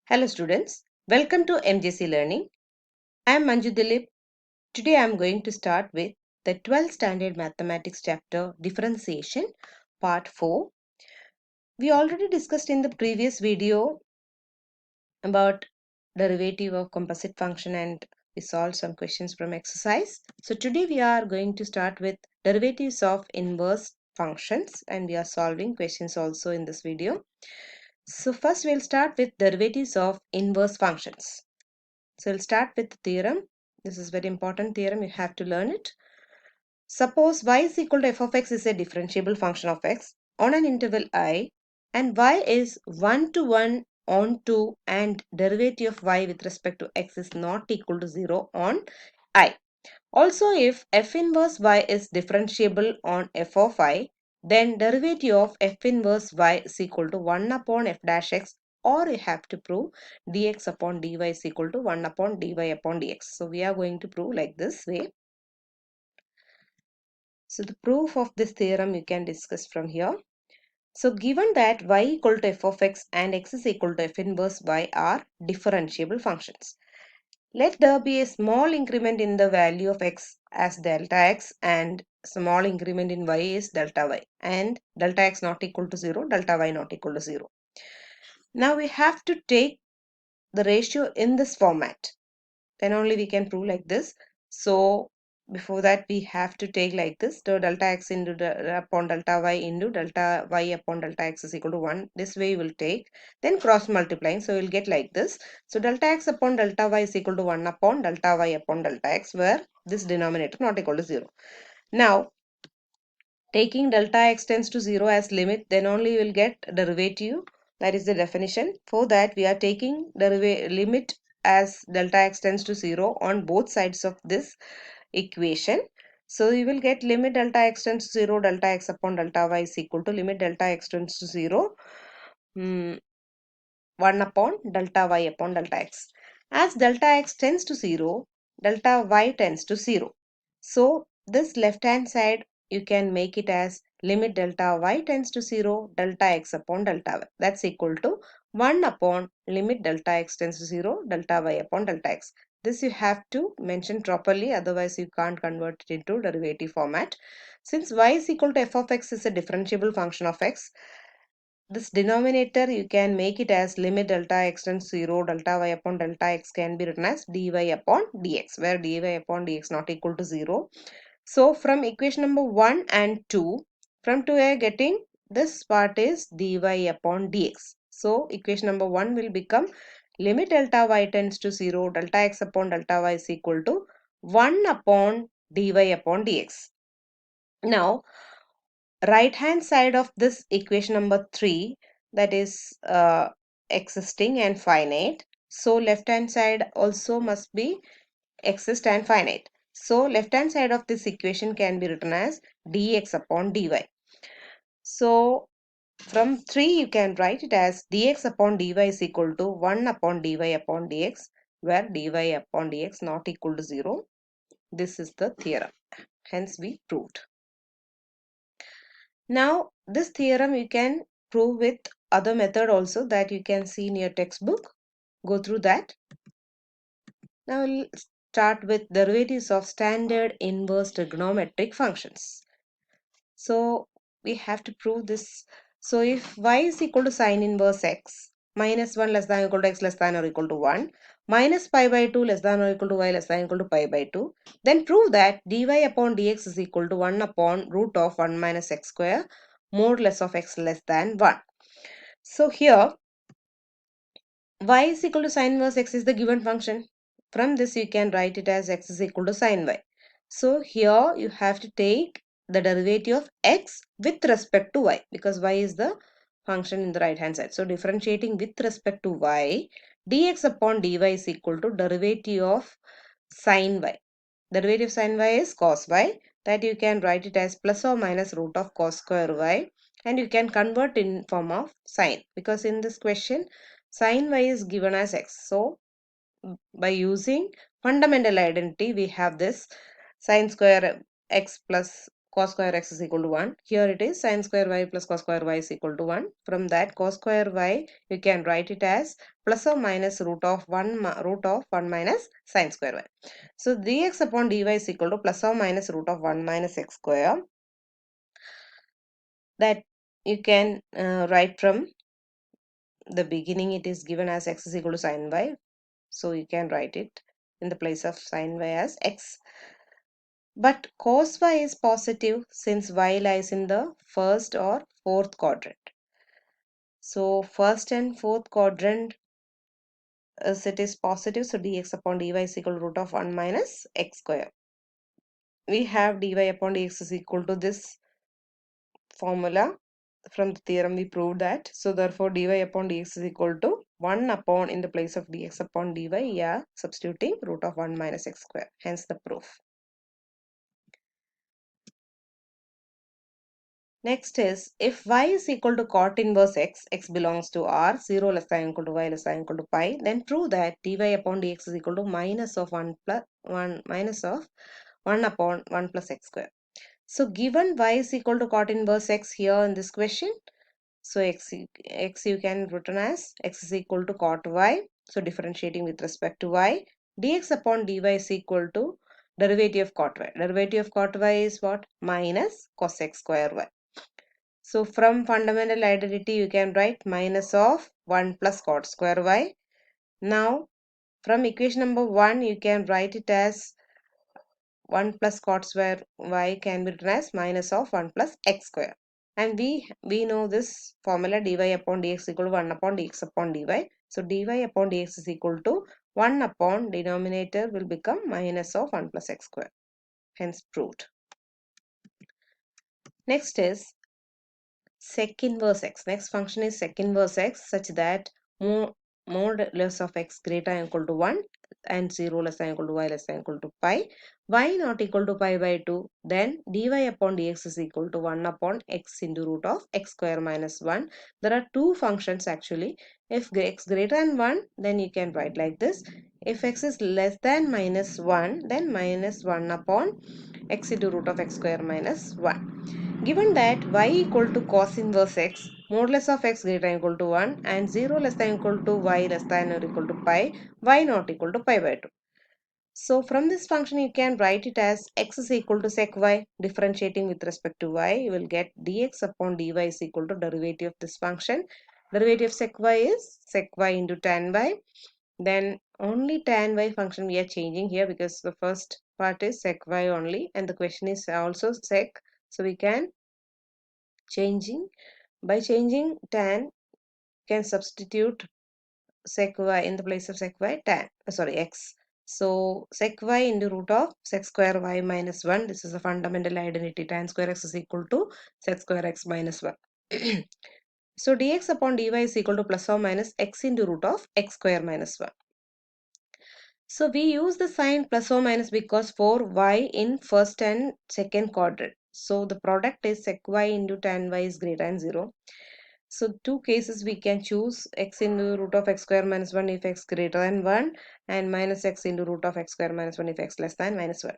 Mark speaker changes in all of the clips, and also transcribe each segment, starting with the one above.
Speaker 1: Hello students, welcome to MJC Learning. I am Manju Dilip. Today I am going to start with the 12th standard mathematics chapter Differentiation Part 4. We already discussed in the previous video about derivative of composite function and we solved some questions from exercise. So today we are going to start with derivatives of inverse functions and we are solving questions also in this video. So first we'll start with derivatives of inverse functions. So we'll start with the theorem. This is very important theorem. You have to learn it. Suppose y is equal to f of x is a differentiable function of x on an interval I and y is 1 to 1 on 2 and derivative of y with respect to x is not equal to 0 on I. Also, if f inverse y is differentiable on f of I, then derivative of f inverse y is equal to 1 upon f dash x, or you have to prove dx upon dy is equal to 1 upon dy upon dx. So we are going to prove like this way. So the proof of this theorem you can discuss from here. So given that y equal to f of x and x is equal to f inverse y are differentiable functions. Let there be a small increment in the value of x as delta x and small increment in y is delta y, and delta x not equal to 0, delta y not equal to 0. Now we have to take the ratio in this format. Then only we can prove like this. So before that we have to take like this. So delta x into upon delta y into delta y upon delta x is equal to 1. This way we will take. Then cross multiplying. So we'll get like this. So delta x upon delta y is equal to 1 upon delta y upon delta x, where this denominator not equal to 0. Now taking delta x tends to 0 as limit, then only you will get derivative. That is the definition. For that we are taking limit as delta x tends to 0 on both sides of this equation. So you will get limit delta x tends to 0, delta x upon delta y is equal to limit delta x tends to 0, 1 upon delta y upon delta x. As delta x tends to 0, delta y tends to 0. So this left hand side you can make it as limit delta y tends to 0, delta x upon delta y. That's equal to 1 upon limit delta x tends to 0, delta y upon delta x. This you have to mention properly, otherwise you can't convert it into derivative format. Since y is equal to f of x is a differentiable function of x, this denominator you can make it as limit delta x tends to 0, delta y upon delta x can be written as dy upon dx, where dy upon dx not equal to 0. So from equation number 1 and 2, from 2 we are getting this part is dy upon dx. So equation number 1 will become limit delta y tends to 0, delta x upon delta y is equal to 1 upon dy upon dx. Now right hand side of this equation number 3, that is existing and finite, so left hand side also must be exist and finite. So left hand side of this equation can be written as dx upon dy. So from 3 you can write it as dx upon dy is equal to 1 upon dy upon dx, where dy upon dx not equal to 0. This is the theorem, hence we proved. Now this theorem you can prove with other method also that you can see in your textbook. Go through that. Now we'll start with derivatives of standard inverse trigonometric functions. So we have to prove this. So if y is equal to sine inverse x, minus 1 less than or equal to x less than or equal to 1, minus pi by 2 less than or equal to y less than or equal to pi by 2, then prove that dy upon dx is equal to 1 upon root of 1 minus x square modulus of x less than 1. So here y is equal to sine inverse x is the given function. From this you can write it as x is equal to sine y. So here you have to take the derivative of x with respect to y, because y is the function in the right hand side. So differentiating with respect to y, dx upon dy is equal to derivative of sine y. Derivative of sine y is cos y, that you can write it as plus or minus root of cos square y, and you can convert in form of sine, because in this question sine y is given as x. So by using fundamental identity we have this sine square x plus cos square x is equal to 1. Here it is sin square y plus cos square y is equal to 1. From that cos square y, you can write it as plus or minus root of 1 minus sin square y. So dx upon dy is equal to plus or minus root of 1 minus x square. That you can write from the beginning. It is given as x is equal to sin y. So you can write it in the place of sin y as x. But cos y is positive since y lies in the first or fourth quadrant. So first and fourth quadrant, as it is positive, so dx upon dy is equal to root of 1 minus x square. We have dy upon dx is equal to this formula. From the theorem we proved that. So therefore dy upon dx is equal to 1 upon, in the place of dx upon dy, we are substituting root of 1 minus x square. Hence the proof. Next is, if y is equal to cot inverse x, x belongs to R, 0 less than equal to y less than equal to pi, then prove that dy upon dx is equal to minus of 1 plus 1 minus of 1 upon 1 plus x square. So given y is equal to cot inverse x here in this question, so x you can written as x is equal to cot y. So differentiating with respect to y, dx upon dy is equal to derivative of cot y. Derivative of cot y is what? Minus cos x square y. So from fundamental identity, you can write minus of 1 plus cot square y. Now, from equation number 1, you can write it as 1 plus cot square y can be written as minus of 1 plus x square. And we know this formula, dy upon dx equal to 1 upon dx upon dy. So dy upon dx is equal to 1 upon denominator will become minus of 1 plus x square. Hence proved. Next is sec inverse x. Next function is sec inverse x such that modulus of x greater than or equal to 1 and 0 less than or equal to y less than or equal to pi, y not equal to pi by 2, then dy upon dx is equal to 1 upon x into root of x square minus 1. There are two functions actually. If x greater than 1, then you can write like this. If x is less than minus 1, then minus 1 upon x into root of x square minus 1. Given that y equal to cos inverse x, modulus of x greater than or equal to 1 and 0 less than or equal to y less than or equal to pi, y not equal to pi by 2. So from this function you can write it as x is equal to sec y. Differentiating with respect to y, you will get dx upon dy is equal to derivative of this function. Derivative of sec y is sec y into tan y. Then only tan y function we are changing here because the first part is sec y only and the question is also sec. So we can changing tan, can substitute sec y in the place of sec y tan, sorry, x. So sec y into root of sec square y minus 1. This is a fundamental identity. Tan square x is equal to sec square x minus 1. So dx upon dy is equal to plus or minus x into root of x square minus 1. So we use the sign plus or minus because for y in first and second quadrant. So the product is sec y into tan y is greater than 0. So two cases we can choose x into root of x square minus 1 if x greater than 1 and minus x into root of x square minus 1 if x less than minus 1.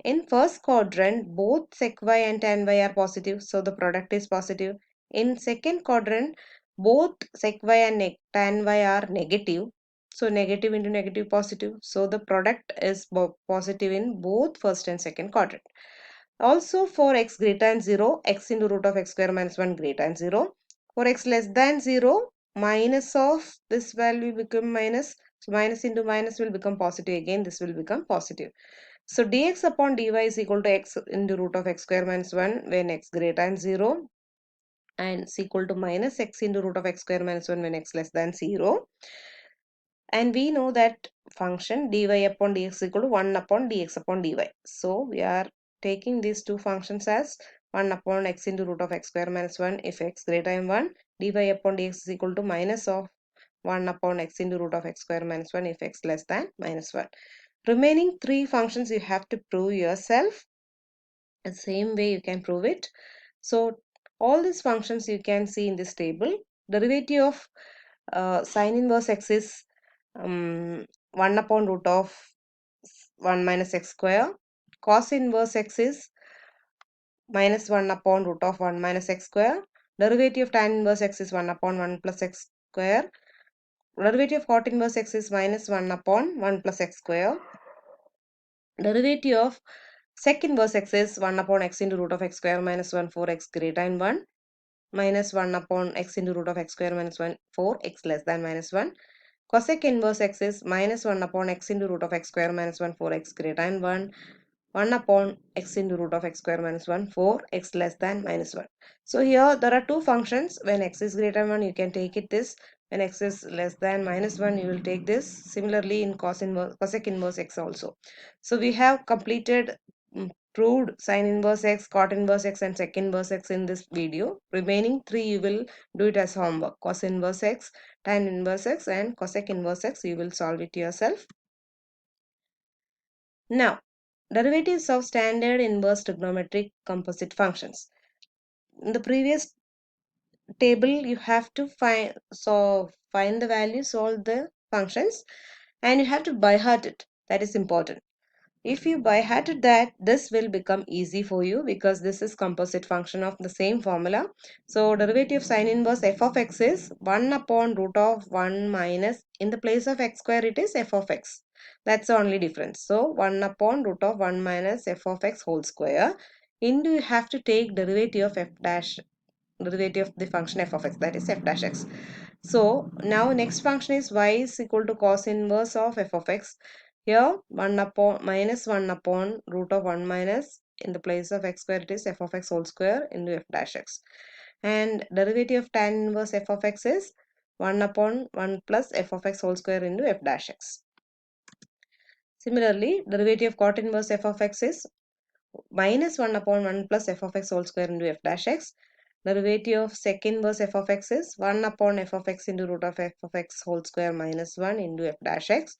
Speaker 1: In first quadrant, both sec y and tan y are positive, so the product is positive. In second quadrant, both sec y and tan y are negative, so negative into negative positive, so the product is positive in both first and second quadrant. Also for x greater than 0, x into root of x square minus 1 greater than 0. For x less than 0, minus of this value become minus, so minus into minus will become positive again, this will become positive. So dx upon dy is equal to x into root of x square minus 1 when x greater than 0 and is equal to minus x into root of x square minus 1 when x less than 0. And we know that function dy upon dx is equal to 1 upon dx upon dy. So we are taking these two functions as 1 upon x into root of x square minus 1 if x greater than 1. Dy upon dx is equal to minus of 1 upon x into root of x square minus 1 if x less than minus 1. Remaining three functions you have to prove yourself. The same way you can prove it. So all these functions you can see in this table. Derivative of sine inverse x is 1 upon root of 1 minus x square. Cos inverse x is minus 1 upon root of 1 minus x square. Derivative of tan inverse x is 1 upon 1 plus x square. Derivative of cot inverse x is minus 1 upon 1 plus x square. Derivative of sec inverse x is 1 upon x into root of x square minus 1 4 x greater than 1 minus 1 upon x into root of x square minus 1 4 x less than minus 1. Cosec inverse x is minus 1 upon x into root of x square minus 1 4 x greater than 1 upon x into root of x square minus 1 4 x less than minus 1. So here there are two functions. When x is greater than 1 you can take it this. When x is less than minus 1 you will take this. Similarly in cosec inverse x also. So we have completed proved sine inverse x, cot inverse x and sec inverse x in this video. Remaining three you will do it as homework. Cos inverse x, tan inverse x and cosec inverse x, you will solve it yourself. Now, derivatives of standard inverse trigonometric composite functions. In the previous table you have to find the value, solve the functions, and you have to by heart it. That is important. If you by hearted that, this will become easy for you because this is composite function of the same formula. So derivative of sine inverse f of x is 1 upon root of 1 minus, in the place of x square it is f of x. That's the only difference. So 1 upon root of 1 minus f of x whole square into, you have to take derivative of f dash, derivative of the function f of x, that is f dash x. So now next function is y is equal to cos inverse of f of x. Here 1 upon minus 1 upon root of 1 minus, in the place of x square it is f of x whole square into f dash x. And derivative of tan inverse f of x is 1 upon 1 plus f of x whole square into f dash x. Similarly, derivative of cot inverse f of x is minus 1 upon 1 plus f of x whole square into f dash x. Derivative of sec inverse f of x is 1 upon f of x into root of f of x whole square minus 1 into f dash x.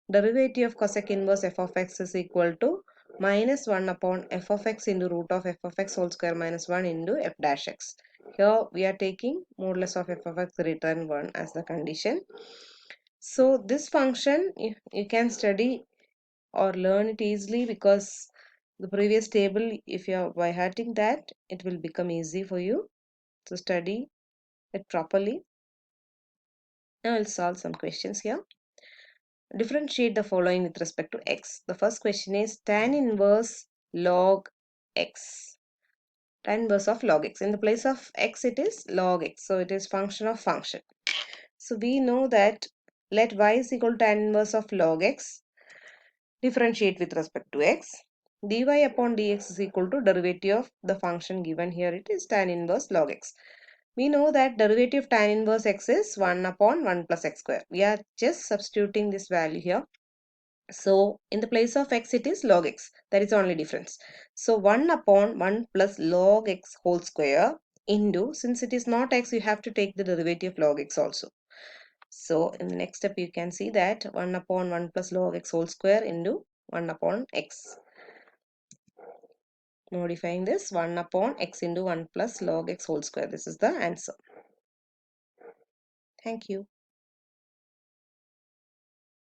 Speaker 1: Derivative of cosec inverse f of x is equal to minus 1 upon f of x into root of f of x whole square minus 1 into f dash x. Here we are taking modulus of f of x greater than 1 as the condition. So this function you can study or learn it easily because the previous table, if you are by hearting that, it will become easy for you to study it properly. Now I'll solve some questions here. Differentiate the following with respect to x. The first question is tan inverse log x. Tan inverse of log x. In the place of x it is log x. So it is function of function. So we know that let y is equal to tan inverse of log x. Differentiate with respect to x. Dy upon dx is equal to derivative of the function given here, it is tan inverse log x. We know that derivative of tan inverse x is 1 upon 1 plus x square. We are just substituting this value here. So in the place of x it is log x. That is the only difference. So 1 upon 1 plus log x whole square into, since it is not x you have to take the derivative of log x also. So in the next step you can see that 1 upon 1 plus log x whole square into 1 upon x. Modifying this 1 upon x into 1 plus log x whole square. This is the answer. Thank you.